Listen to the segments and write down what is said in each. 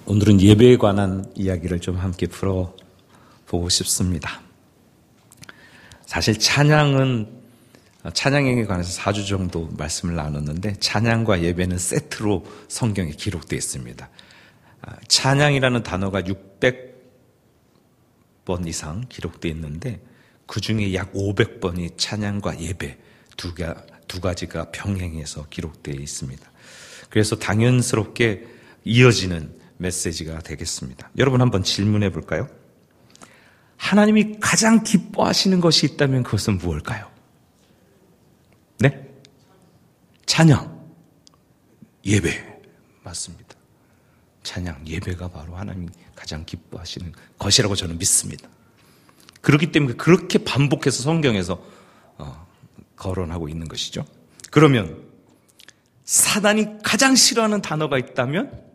오늘은 예배에 관한 이야기를 좀 함께 풀어보고 싶습니다. 사실 찬양에 관해서 4주 정도 말씀을 나눴는데 찬양과 예배는 세트로 성경에 기록되어 있습니다. 찬양이라는 단어가 600번 이상 기록되어 있는데 그 중에 약 500번이 찬양과 예배 두 가지가 병행해서 기록되어 있습니다. 그래서 당연스럽게 이어지는 메시지가 되겠습니다. 여러분 한번 질문해 볼까요? 하나님이 가장 기뻐하시는 것이 있다면 그것은 무엇일까요? 네? 찬양, 예배. 맞습니다. 찬양, 예배가 바로 하나님이 가장 기뻐하시는 것이라고 저는 믿습니다. 그렇기 때문에 그렇게 반복해서 성경에서 거론하고 있는 것이죠. 그러면 사단이 가장 싫어하는 단어가 있다면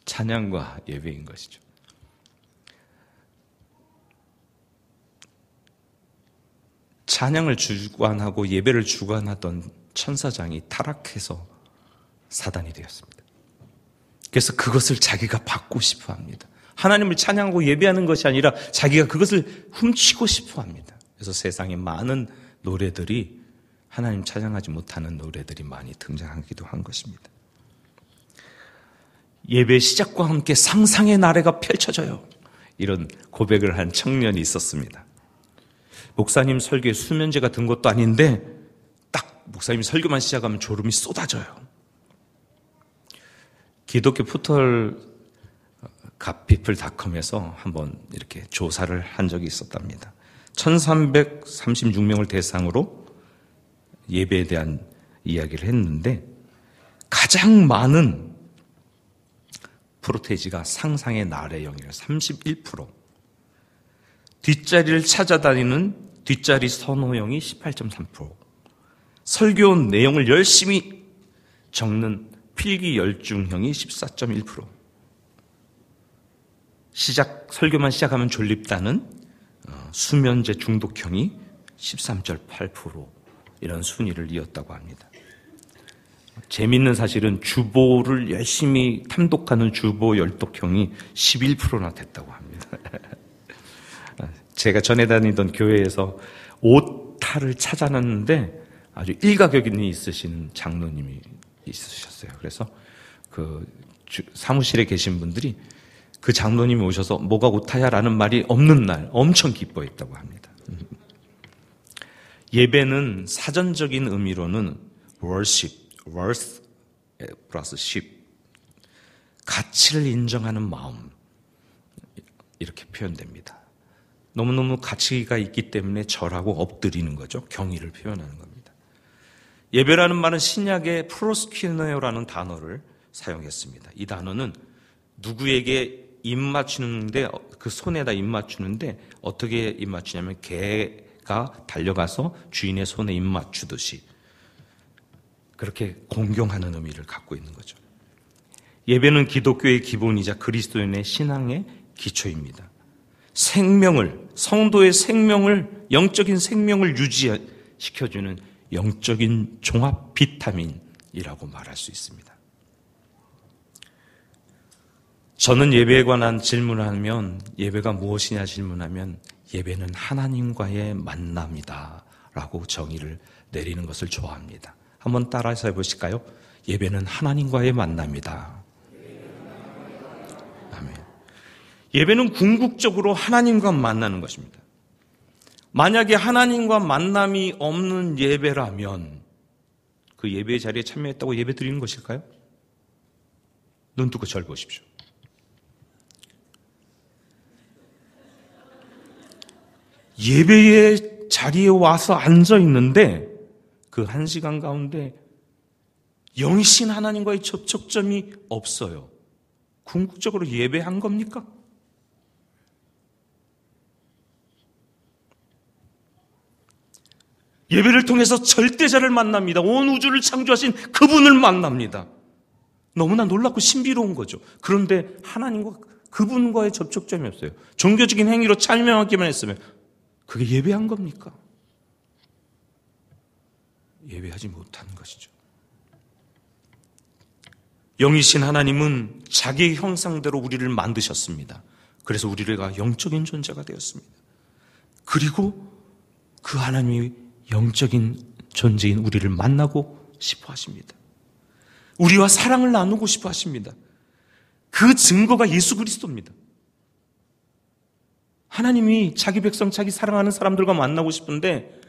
찬양과 예배인 것이죠. 찬양을 주관하고 예배를 주관하던 천사장이 타락해서 사단이 되었습니다. 그래서 그것을 자기가 받고 싶어 합니다. 하나님을 찬양하고 예배하는 것이 아니라 자기가 그것을 훔치고 싶어 합니다. 그래서 세상에 많은 노래들이 하나님 찬양하지 못하는 노래들이 많이 등장하기도 한 것입니다. 예배 시작과 함께 상상의 나래가 펼쳐져요. 이런 고백을 한 청년이 있었습니다. 목사님 설교에 수면제가 든 것도 아닌데 딱 목사님 설교만 시작하면 졸음이 쏟아져요. 기독교 포털 갓피플닷컴에서 한번 이렇게 조사를 한 적이 있었답니다. 1336명을 대상으로 예배에 대한 이야기를 했는데 가장 많은 프로테이지가 상상의 나래 영역 31%, 뒷자리를 찾아다니는 뒷자리 선호형이 18.3%, 설교 내용을 열심히 적는 필기 열중형이 14.1%, 설교만 시작하면 졸립다는 수면제 중독형이 13.8% 이런 순위를 이었다고 합니다. 재미있는 사실은 주보를 열심히 탐독하는 주보 열독형이 11%나 됐다고 합니다. 제가 전에 다니던 교회에서 오타를 찾아놨는데 아주 일가견이 있으신 장로님이 있으셨어요. 그래서 그 사무실에 계신 분들이 그 장로님이 오셔서 뭐가 오타야라는 말이 없는 날 엄청 기뻐했다고 합니다. 예배는 사전적인 의미로는 worship, worth 플러스 ship, 가치를 인정하는 마음, 이렇게 표현됩니다. 너무너무 가치가 있기 때문에 절하고 엎드리는 거죠. 경의를 표현하는 겁니다. 예배라는 말은 신약의 프로스키네오라는 단어를 사용했습니다. 이 단어는 누구에게 입 맞추는데, 그 손에다 입 맞추는데 어떻게 입 맞추냐면 개가 달려가서 주인의 손에 입 맞추듯이 그렇게 공경하는 의미를 갖고 있는 거죠. 예배는 기독교의 기본이자 그리스도인의 신앙의 기초입니다. 성도의 생명을, 영적인 생명을 유지시켜주는 영적인 종합 비타민이라고 말할 수 있습니다. 저는 예배에 관한 질문을 하면, 예배가 무엇이냐 질문하면 예배는 하나님과의 만남이다 라고 정의를 내리는 것을 좋아합니다. 한번 따라서 해보실까요? 예배는 하나님과의 만남이다. 아멘. 예배는 궁극적으로 하나님과 만나는 것입니다. 만약에 하나님과 만남이 없는 예배라면 그 예배의 자리에 참여했다고 예배 드리는 것일까요? 눈 뜨고 절 보십시오. 예배의 자리에 와서 앉아 있는데 그 1시간 가운데 영신 하나님과의 접촉점이 없어요. 궁극적으로 예배한 겁니까? 예배를 통해서 절대자를 만납니다. 온 우주를 창조하신 그분을 만납니다. 너무나 놀랍고 신비로운 거죠. 그런데 하나님과 그분과의 접촉점이 없어요. 종교적인 행위로 찬양하기만 했으면 그게 예배한 겁니까? 예배하지 못하는 것이죠. 영이신 하나님은 자기의 형상대로 우리를 만드셨습니다. 그래서 우리가 영적인 존재가 되었습니다. 그리고 그 하나님이 영적인 존재인 우리를 만나고 싶어 하십니다. 우리와 사랑을 나누고 싶어 하십니다. 그 증거가 예수 그리스도입니다. 하나님이 자기 백성, 자기 사랑하는 사람들과 만나고 싶은데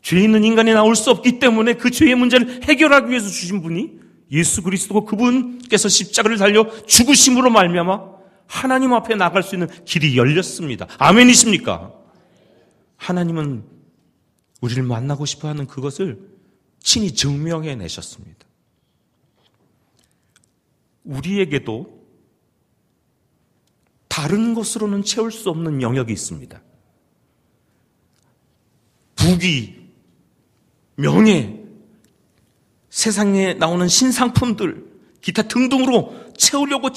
죄 있는 인간이 나올 수 없기 때문에 그 죄의 문제를 해결하기 위해서 주신 분이 예수 그리스도고, 그분께서 십자가를 달려 죽으심으로 말미암아 하나님 앞에 나갈 수 있는 길이 열렸습니다. 아멘이십니까? 하나님은 우리를 만나고 싶어하는 그것을 친히 증명해 내셨습니다. 우리에게도 다른 것으로는 채울 수 없는 영역이 있습니다. 부귀, 명예, 세상에 나오는 신상품들, 기타 등등으로 채우려고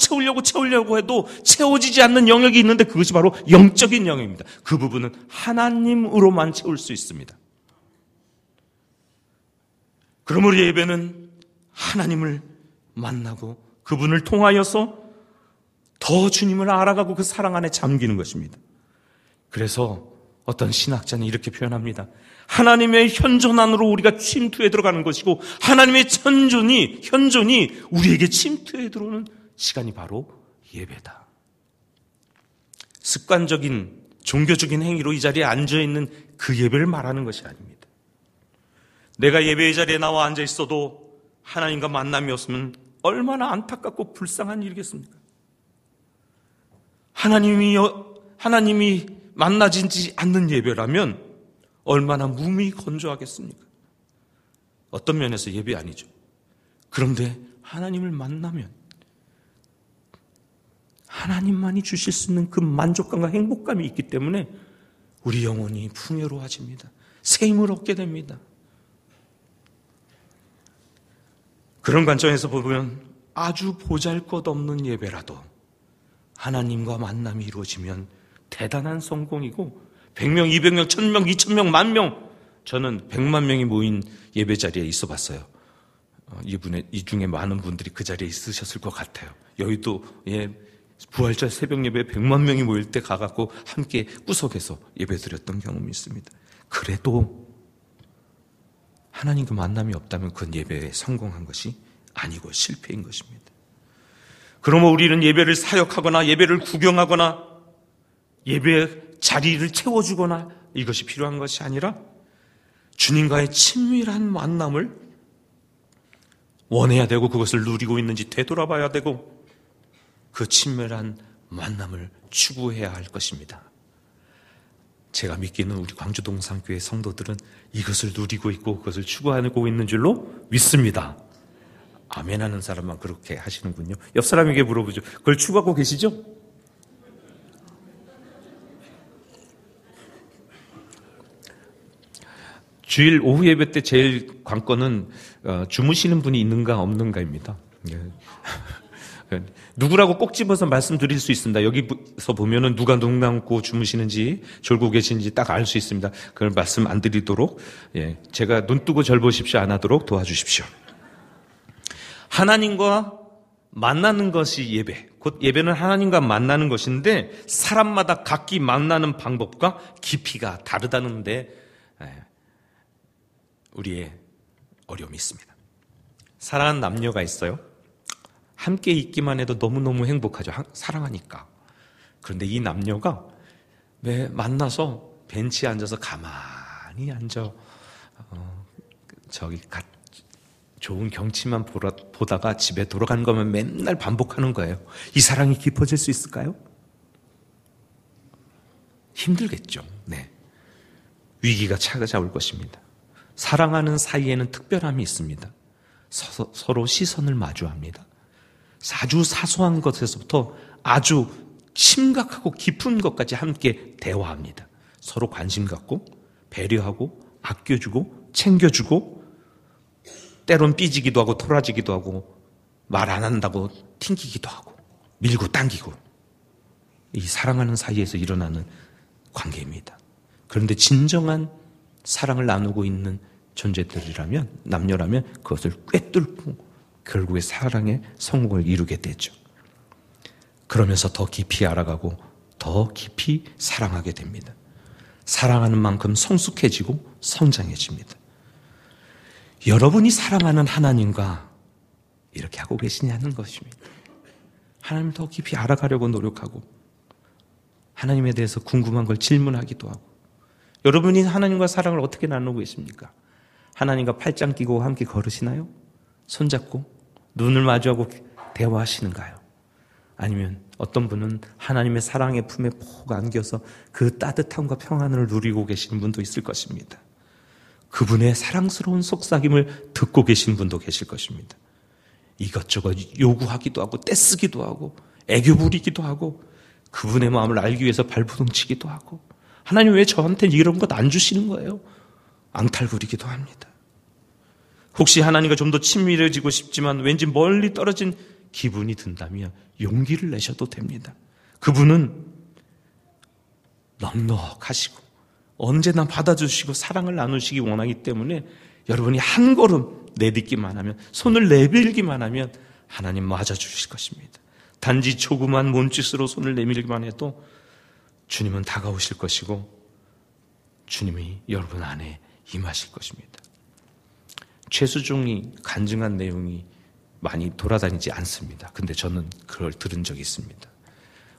해도 채워지지 않는 영역이 있는데 그것이 바로 영적인 영역입니다. 그 부분은 하나님으로만 채울 수 있습니다. 그러므로 예배는 하나님을 만나고 그분을 통하여서 더 주님을 알아가고 그 사랑 안에 잠기는 것입니다. 그래서 어떤 신학자는 이렇게 표현합니다. 하나님의 현존 안으로 우리가 침투해 들어가는 것이고, 하나님의 현존이 우리에게 침투해 들어오는 시간이 바로 예배다. 습관적인 종교적인 행위로 이 자리에 앉아있는 그 예배를 말하는 것이 아닙니다. 내가 예배의 자리에 나와 앉아 있어도 하나님과 만남이 없으면 얼마나 안타깝고 불쌍한 일이겠습니까? 하나님이 만나지지 않는 예배라면 얼마나 무미 건조하겠습니까? 어떤 면에서 예배 아니죠. 그런데 하나님을 만나면 하나님만이 주실 수 있는 그 만족감과 행복감이 있기 때문에 우리 영혼이 풍요로워집니다. 새 힘을 얻게 됩니다. 그런 관점에서 보면 아주 보잘것없는 예배라도 하나님과 만남이 이루어지면 대단한 성공이고, 100명, 200명, 1000명, 2000명, 10,000명, 저는 100만 명이 모인 예배 자리에 있어 봤어요. 이 중에 많은 분들이 그 자리에 있으셨을 것 같아요. 여의도에 부활절 새벽 예배 100만 명이 모일 때 가갖고 함께 구석에서 예배 드렸던 경험이 있습니다. 그래도 하나님과 만남이 없다면 그건 예배에 성공한 것이 아니고 실패인 것입니다. 그러면 우리는 예배를 사역하거나 예배를 구경하거나 예배의 자리를 채워주거나 이것이 필요한 것이 아니라 주님과의 친밀한 만남을 원해야 되고, 그것을 누리고 있는지 되돌아봐야 되고, 그 친밀한 만남을 추구해야 할 것입니다. 제가 믿기는 우리 광주동산교회 성도들은 이것을 누리고 있고 그것을 추구하고 있는 줄로 믿습니다. 아멘 하는 사람만 그렇게 하시는군요. 옆 사람에게 물어보죠. 그걸 추구하고 계시죠? 주일 오후 예배 때 제일 관건은 주무시는 분이 있는가 없는가입니다. 누구라고 꼭 집어서 말씀드릴 수 있습니다. 여기서 보면은 누가 눈 감고 주무시는지 졸고 계신지 딱 알 수 있습니다. 그걸 말씀 안 드리도록, 제가 눈 뜨고 절 보십시오 안 하도록 도와주십시오. 하나님과 만나는 것이 예배, 곧 예배는 하나님과 만나는 것인데 사람마다 각기 만나는 방법과 깊이가 다르다는데 우리의 어려움이 있습니다. 사랑하는 남녀가 있어요. 함께 있기만 해도 너무너무 행복하죠. 사랑하니까. 그런데 이 남녀가 왜 만나서 벤치에 앉아서 가만히 앉아 좋은 경치만 보다가 집에 돌아간 거면 맨날 반복하는 거예요. 이 사랑이 깊어질 수 있을까요? 힘들겠죠. 네. 위기가 찾아올 것입니다. 사랑하는 사이에는 특별함이 있습니다. 서로 시선을 마주합니다. 아주 사소한 것에서부터 아주 심각하고 깊은 것까지 함께 대화합니다. 서로 관심 갖고 배려하고 아껴주고 챙겨주고, 때론 삐지기도 하고 토라지기도 하고 말 안 한다고 튕기기도 하고 밀고 당기고, 이 사랑하는 사이에서 일어나는 관계입니다. 그런데 진정한 사랑을 나누고 있는 존재들이라면, 남녀라면 그것을 꿰뚫고 결국에 사랑의 성공을 이루게 되죠. 그러면서 더 깊이 알아가고 더 깊이 사랑하게 됩니다. 사랑하는 만큼 성숙해지고 성장해집니다. 여러분이 사랑하는 하나님과 이렇게 하고 계시냐는 것입니다. 하나님을 더 깊이 알아가려고 노력하고 하나님에 대해서 궁금한 걸 질문하기도 하고, 여러분이 하나님과 사랑을 어떻게 나누고 계십니까? 하나님과 팔짱 끼고 함께 걸으시나요? 손잡고 눈을 마주하고 대화하시는가요? 아니면 어떤 분은 하나님의 사랑의 품에 푹 안겨서 그 따뜻함과 평안을 누리고 계시는 분도 있을 것입니다. 그분의 사랑스러운 속삭임을 듣고 계신 분도 계실 것입니다. 이것저것 요구하기도 하고 떼쓰기도 하고 애교 부리기도 하고 그분의 마음을 알기 위해서 발부둥치기도 하고, 하나님 왜 저한테 이런 것 안 주시는 거예요? 앙탈 부리기도 합니다. 혹시 하나님과 좀 더 친밀해지고 싶지만 왠지 멀리 떨어진 기분이 든다면 용기를 내셔도 됩니다. 그분은 넉넉하시고 언제나 받아주시고 사랑을 나누시기 원하기 때문에 여러분이 한 걸음 내딛기만 하면, 손을 내밀기만 하면 하나님 맞아주실 것입니다. 단지 조그만 몸짓으로 손을 내밀기만 해도 주님은 다가오실 것이고 주님이 여러분 안에 임하실 것입니다. 최수종이 간증한 내용이 많이 돌아다니지 않습니다. 근데 저는 그걸 들은 적이 있습니다.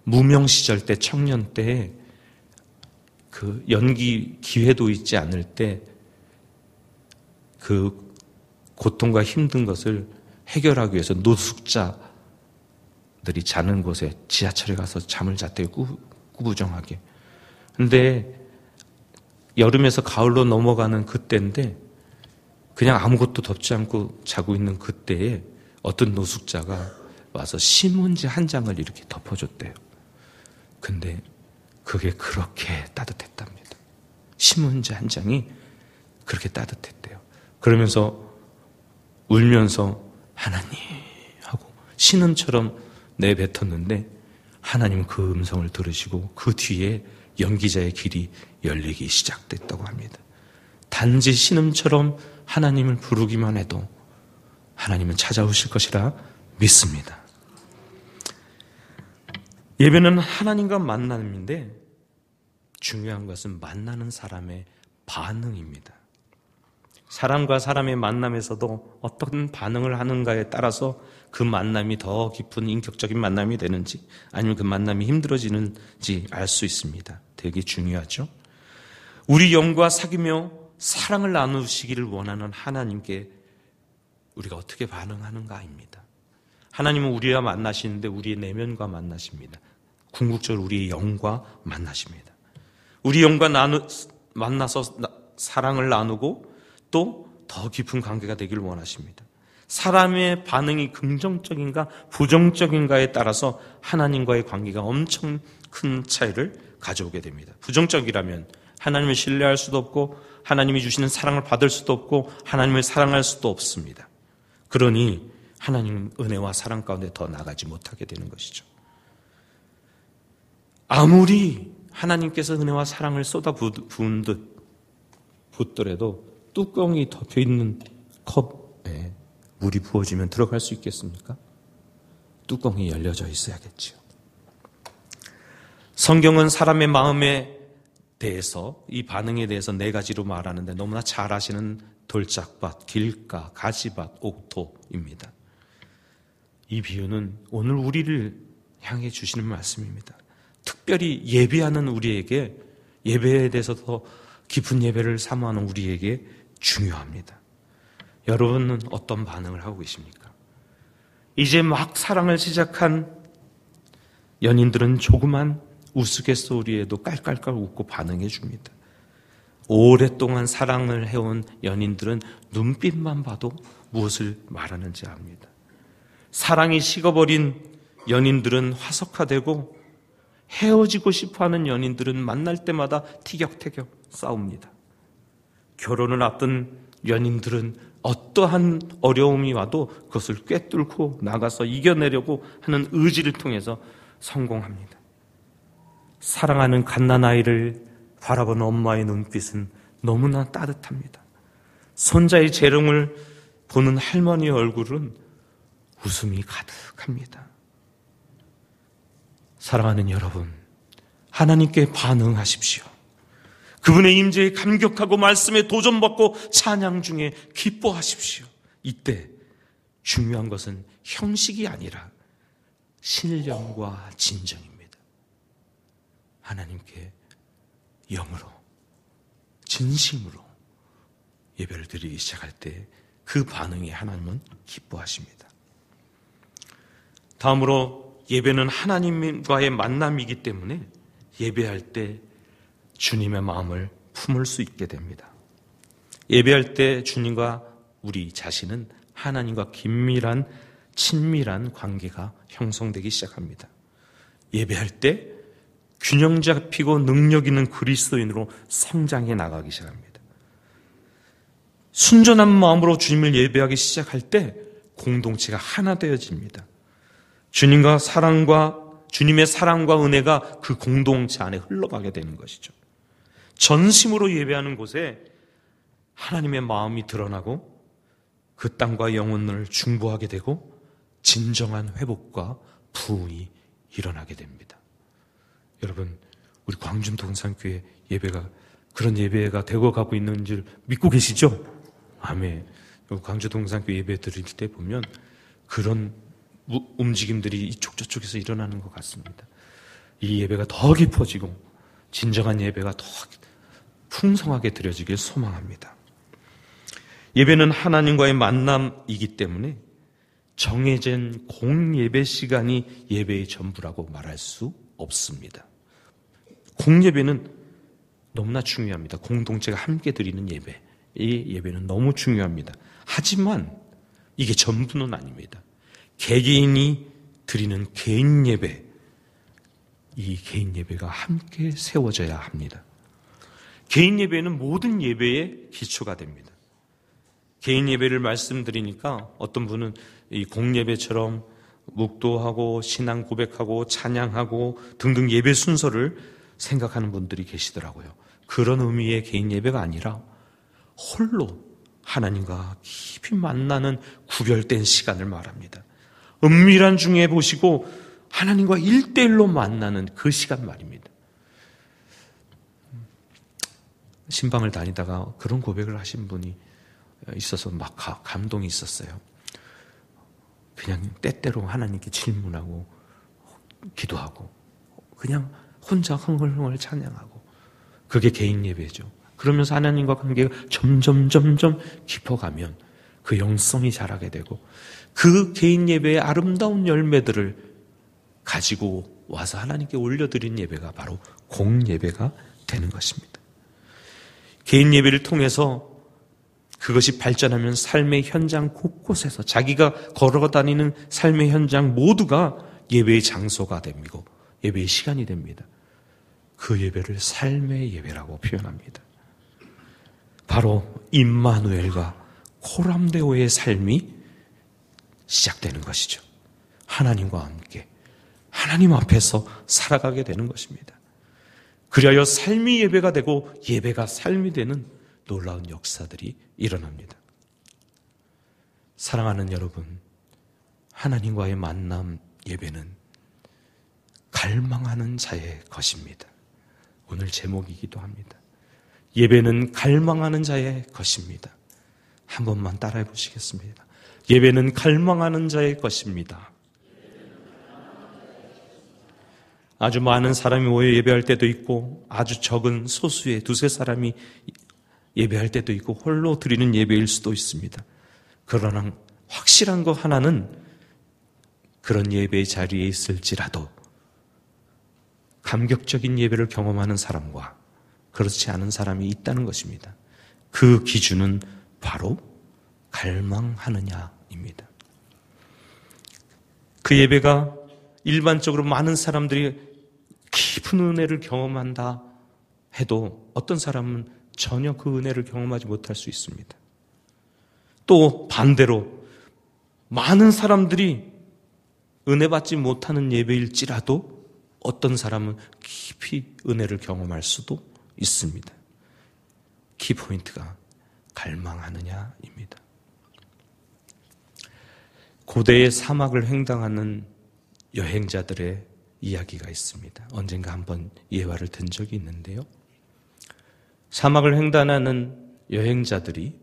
무명 시절 때, 청년 때 그 연기 기회도 있지 않을 때 그 고통과 힘든 것을 해결하기 위해서 노숙자들이 자는 곳에 지하철에 가서 잠을 잤대요. 꾸부정하게. 근데 여름에서 가을로 넘어가는 그때인데 그냥 아무것도 덮지 않고 자고 있는 그때에 어떤 노숙자가 와서 신문지 한 장을 이렇게 덮어줬대요. 근데 그게 그렇게 따뜻했답니다. 신문지 한 장이 그렇게 따뜻했대요. 그러면서 울면서 하나님 하고 신음처럼 내뱉었는데 하나님은 그 음성을 들으시고 그 뒤에 연기자의 길이 열리기 시작됐다고 합니다. 단지 신음처럼 하나님을 부르기만 해도 하나님은 찾아오실 것이라 믿습니다. 예배는 하나님과 만남인데 중요한 것은 만나는 사람의 반응입니다. 사람과 사람의 만남에서도 어떤 반응을 하는가에 따라서 그 만남이 더 깊은 인격적인 만남이 되는지 아니면 그 만남이 힘들어지는지 알 수 있습니다. 되게 중요하죠. 우리 영과 사귀며 사랑을 나누시기를 원하는 하나님께 우리가 어떻게 반응하는가입니다. 하나님은 우리와 만나시는데 우리의 내면과 만나십니다. 궁극적으로 우리의 영과 만나십니다. 우리 영과 만나서 사랑을 나누고 또 더 깊은 관계가 되기를 원하십니다. 사람의 반응이 긍정적인가 부정적인가에 따라서 하나님과의 관계가 엄청 큰 차이를 가져오게 됩니다. 부정적이라면 하나님을 신뢰할 수도 없고 하나님이 주시는 사랑을 받을 수도 없고 하나님을 사랑할 수도 없습니다. 그러니 하나님은 은혜와 사랑 가운데 더 나가지 못하게 되는 것이죠. 아무리 하나님께서 은혜와 사랑을 쏟아 부은 듯 붓더라도 뚜껑이 덮여있는 컵에 물이 부어지면 들어갈 수 있겠습니까? 뚜껑이 열려져 있어야겠지요. 성경은 사람의 마음에 대해서, 이 반응에 대해서 네 가지로 말하는데 너무나 잘 아시는 돌짝밭, 길가, 가지밭, 옥토입니다. 이 비유는 오늘 우리를 향해 주시는 말씀입니다. 특별히 예배하는 우리에게, 예배에 대해서 더 깊은 예배를 사모하는 우리에게 중요합니다. 여러분은 어떤 반응을 하고 계십니까? 이제 막 사랑을 시작한 연인들은 조그만 우스갯소리에도 깔깔깔 웃고 반응해 줍니다. 오랫동안 사랑을 해온 연인들은 눈빛만 봐도 무엇을 말하는지 압니다. 사랑이 식어버린 연인들은 화석화되고 헤어지고 싶어하는 연인들은 만날 때마다 티격태격 싸웁니다. 결혼을 앞둔 연인들은 어떠한 어려움이 와도 그것을 꿰뚫고 나가서 이겨내려고 하는 의지를 통해서 성공합니다. 사랑하는 갓난아이를 바라보는 엄마의 눈빛은 너무나 따뜻합니다. 손자의 재롱을 보는 할머니의 얼굴은 웃음이 가득합니다. 사랑하는 여러분, 하나님께 반응하십시오. 그분의 임재에 감격하고 말씀에 도전받고 찬양 중에 기뻐하십시오. 이때 중요한 것은 형식이 아니라 신령과 진정입니다. 하나님께 영으로, 진심으로 예배를 드리기 시작할 때 그 반응에 하나님은 기뻐하십니다. 다음으로 예배는 하나님과의 만남이기 때문에 예배할 때 주님의 마음을 품을 수 있게 됩니다. 예배할 때 주님과 우리 자신은 하나님과 긴밀한 친밀한 관계가 형성되기 시작합니다. 예배할 때 균형 잡히고 능력 있는 그리스도인으로 성장해 나가기 시작합니다. 순전한 마음으로 주님을 예배하기 시작할 때 공동체가 하나 되어집니다. 주님의 사랑과 은혜가 그 공동체 안에 흘러가게 되는 것이죠. 전심으로 예배하는 곳에 하나님의 마음이 드러나고 그 땅과 영혼을 중보하게 되고 진정한 회복과 부흥이 일어나게 됩니다. 여러분, 우리 광준 동산교회 예배가 그런 예배가 되고 가고 있는 줄 믿고 계시죠? 아멘. 광주 동산교회 예배 드릴 때 보면 그런 움직임들이 이쪽 저쪽에서 일어나는 것 같습니다. 이 예배가 더 깊어지고 진정한 예배가 더 풍성하게 드려지길 소망합니다. 예배는 하나님과의 만남이기 때문에 정해진 공예배 시간이 예배의 전부라고 말할 수 없습니다. 공예배는 너무나 중요합니다. 공동체가 함께 드리는 예배, 이 예배는 너무 중요합니다. 하지만 이게 전부는 아닙니다. 개개인이 드리는 개인 예배, 이 개인 예배가 함께 세워져야 합니다. 개인 예배는 모든 예배의 기초가 됩니다. 개인 예배를 말씀드리니까 어떤 분은 이 공예배처럼 묵도하고 신앙 고백하고 찬양하고 등등 예배 순서를 생각하는 분들이 계시더라고요. 그런 의미의 개인 예배가 아니라 홀로 하나님과 깊이 만나는 구별된 시간을 말합니다. 은밀한 중에 보시고 하나님과 1대1로 만나는 그 시간 말입니다. 신방을 다니다가 그런 고백을 하신 분이 있어서 막 감동이 있었어요. 그냥 때때로 하나님께 질문하고 기도하고 그냥 혼자 흥얼흥얼 찬양하고, 그게 개인 예배죠. 그러면서 하나님과 관계가 점점 깊어가면 그 영성이 자라게 되고 그 개인 예배의 아름다운 열매들을 가지고 와서 하나님께 올려드린 예배가 바로 공예배가 되는 것입니다. 개인 예배를 통해서 그것이 발전하면 삶의 현장 곳곳에서 자기가 걸어다니는 삶의 현장 모두가 예배의 장소가 됩니다. 예배의 시간이 됩니다. 그 예배를 삶의 예배라고 표현합니다. 바로 임마누엘과 코람데오의 삶이 시작되는 것이죠. 하나님과 함께 하나님 앞에서 살아가게 되는 것입니다. 그리하여 삶이 예배가 되고 예배가 삶이 되는 놀라운 역사들이 일어납니다. 사랑하는 여러분, 하나님과의 만남 예배는 갈망하는 자의 것입니다. 오늘 제목이기도 합니다. 예배는 갈망하는 자의 것입니다. 한 번만 따라해 보시겠습니다. 예배는 갈망하는 자의 것입니다. 아주 많은 사람이 모여 예배할 때도 있고 아주 적은 소수의 두세 사람이 예배할 때도 있고 홀로 드리는 예배일 수도 있습니다. 그러나 확실한 것 하나는 그런 예배의 자리에 있을지라도 감격적인 예배를 경험하는 사람과 그렇지 않은 사람이 있다는 것입니다. 그 기준은 바로 갈망하느냐입니다. 그 예배가 일반적으로 많은 사람들이 깊은 은혜를 경험한다 해도 어떤 사람은 전혀 그 은혜를 경험하지 못할 수 있습니다. 또 반대로 많은 사람들이 은혜 받지 못하는 예배일지라도 어떤 사람은 깊이 은혜를 경험할 수도 있습니다. 키포인트가 갈망하느냐입니다. 고대의 사막을 횡단하는 여행자들의 이야기가 있습니다. 언젠가 한번 예화를 든 적이 있는데요. 사막을 횡단하는 여행자들이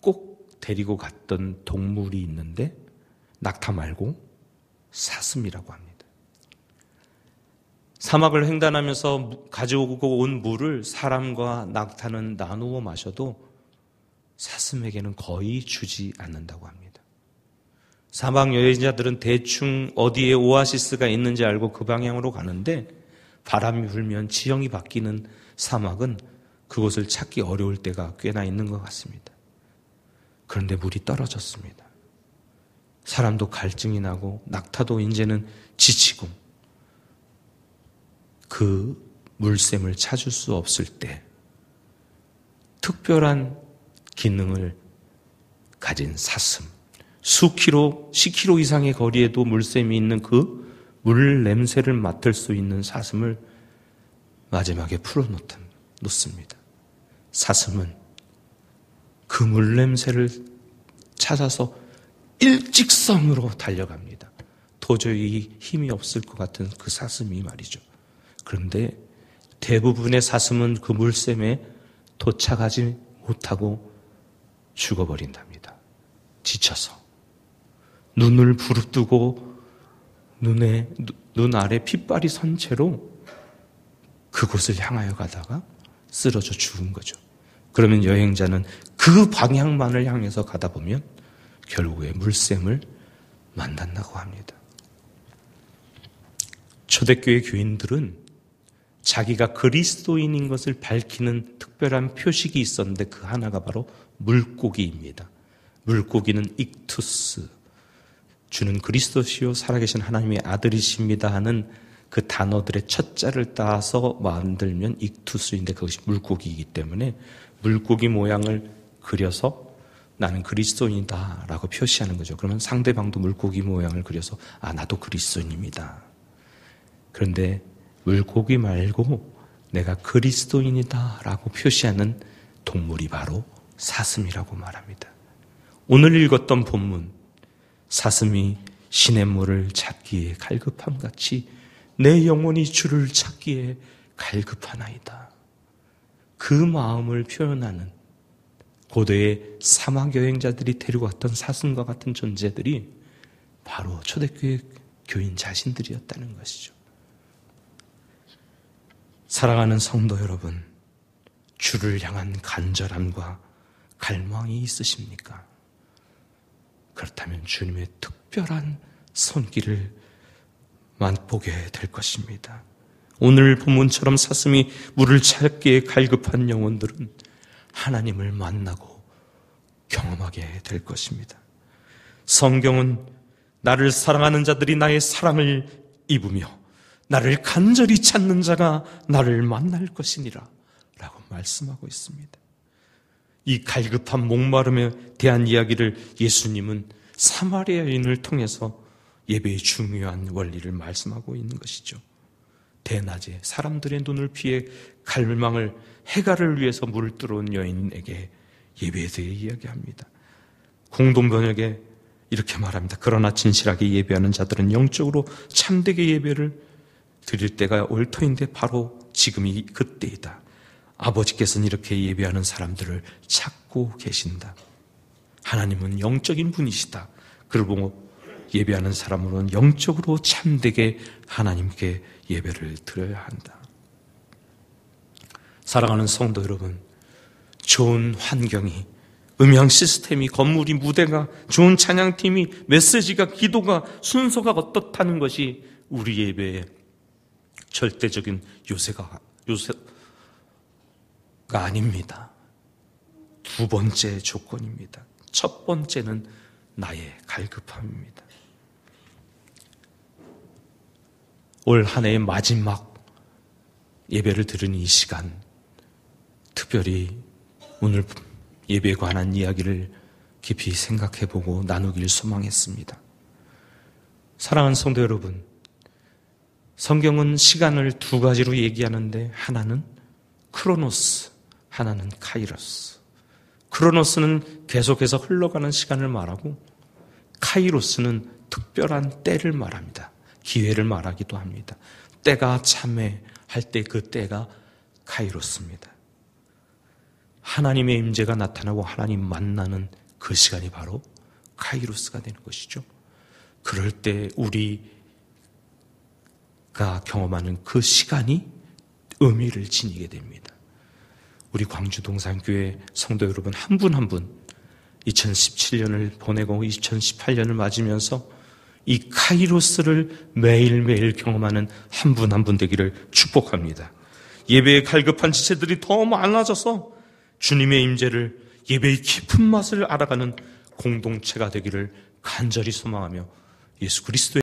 꼭 데리고 갔던 동물이 있는데 낙타 말고 사슴이라고 합니다. 사막을 횡단하면서 가져오고 온 물을 사람과 낙타는 나누어 마셔도 사슴에게는 거의 주지 않는다고 합니다. 사막 여행자들은 대충 어디에 오아시스가 있는지 알고 그 방향으로 가는데 바람이 불면 지형이 바뀌는 사막은 그곳을 찾기 어려울 때가 꽤나 있는 것 같습니다. 그런데 물이 떨어졌습니다. 사람도 갈증이 나고 낙타도 이제는 지치고 그 물샘을 찾을 수 없을 때 특별한 기능을 가진 사슴, 수킬로, 10km 이상의 거리에도 물샘이 있는 그 물 냄새를 맡을 수 있는 사슴을 마지막에 풀어놓습니다. 사슴은 그 물 냄새를 찾아서 일직선으로 달려갑니다. 도저히 힘이 없을 것 같은 그 사슴이 말이죠. 그런데 대부분의 사슴은 그 물샘에 도착하지 못하고 죽어버린답니다. 지쳐서. 눈을 부릅뜨고 눈 아래 핏발이 선 채로 그곳을 향하여 가다가 쓰러져 죽은 거죠. 그러면 여행자는 그 방향만을 향해서 가다 보면 결국에 물샘을 만난다고 합니다. 초대교회 교인들은 자기가 그리스도인인 것을 밝히는 특별한 표식이 있었는데 그 하나가 바로 물고기입니다. 물고기는 익투스, 주는 그리스도시요 살아계신 하나님의 아들이십니다 하는 그 단어들의 첫 자를 따서 만들면 익투스인데 그것이 물고기이기 때문에 물고기 모양을 그려서 나는 그리스도인이다 라고 표시하는 거죠. 그러면 상대방도 물고기 모양을 그려서 나도 그리스도인입니다. 그런데 물고기 말고 내가 그리스도인이다 라고 표시하는 동물이 바로 사슴이라고 말합니다. 오늘 읽었던 본문, 사슴이 시냇물을 찾기에 갈급함같이 내 영혼이 주를 찾기에 갈급하나이다. 그 마음을 표현하는 고대의 사막 여행자들이 데리고 왔던 사슴과 같은 존재들이 바로 초대교회 교인 자신들이었다는 것이죠. 사랑하는 성도 여러분, 주를 향한 간절함과 갈망이 있으십니까? 그렇다면 주님의 특별한 손길을 맛보게 될 것입니다. 오늘 본문처럼 사슴이 물을 찾기에 갈급한 영혼들은 하나님을 만나고 경험하게 될 것입니다. 성경은 나를 사랑하는 자들이 나의 사랑을 입으며 나를 간절히 찾는 자가 나를 만날 것이니라 라고 말씀하고 있습니다. 이 갈급한 목마름에 대한 이야기를 예수님은 사마리아 여인을 통해서 예배의 중요한 원리를 말씀하고 있는 것이죠. 대낮에 사람들의 눈을 피해 갈망을 해갈을 위해서 물을 들어온 여인에게 예배에 대해 이야기합니다. 공동번역에 이렇게 말합니다. 그러나 진실하게 예배하는 자들은 영적으로 참되게 예배를 드릴 때가 올 터인데 바로 지금이 그때이다. 아버지께서는 이렇게 예배하는 사람들을 찾고 계신다. 하나님은 영적인 분이시다. 그리고 예배하는 사람으로는 영적으로 참되게 하나님께 예배를 드려야 한다. 사랑하는 성도 여러분, 좋은 환경이, 음향 시스템이, 건물이, 무대가, 좋은 찬양팀이, 메시지가, 기도가, 순서가 어떻다는 것이 우리 예배의 절대적인 요새가 아닙니다. 두 번째 조건입니다. 첫 번째는 나의 갈급함입니다. 올 한 해의 마지막 예배를 드리는 이 시간, 특별히 오늘 예배에 관한 이야기를 깊이 생각해보고 나누길 소망했습니다. 사랑하는 성도 여러분, 성경은 시간을 두 가지로 얘기하는데 하나는 크로노스, 하나는 카이로스. 크로노스는 계속해서 흘러가는 시간을 말하고 카이로스는 특별한 때를 말합니다. 기회를 말하기도 합니다. 때가 참회할 때 그 때가 카이로스입니다. 하나님의 임재가 나타나고 하나님 만나는 그 시간이 바로 카이로스가 되는 것이죠. 그럴 때 우리가 경험하는 그 시간이 의미를 지니게 됩니다. 우리 광주 동산교회 성도 여러분 한 분 한 분 2017년을 보내고 2018년을 맞으면서 이 카이로스를 매일매일 경험하는 한 분 한 분 되기를 축복합니다. 예배에 갈급한 지체들이 더 많아져서 주님의 임재를 예배의 깊은 맛을 알아가는 공동체가 되기를 간절히 소망하며 예수 그리스도의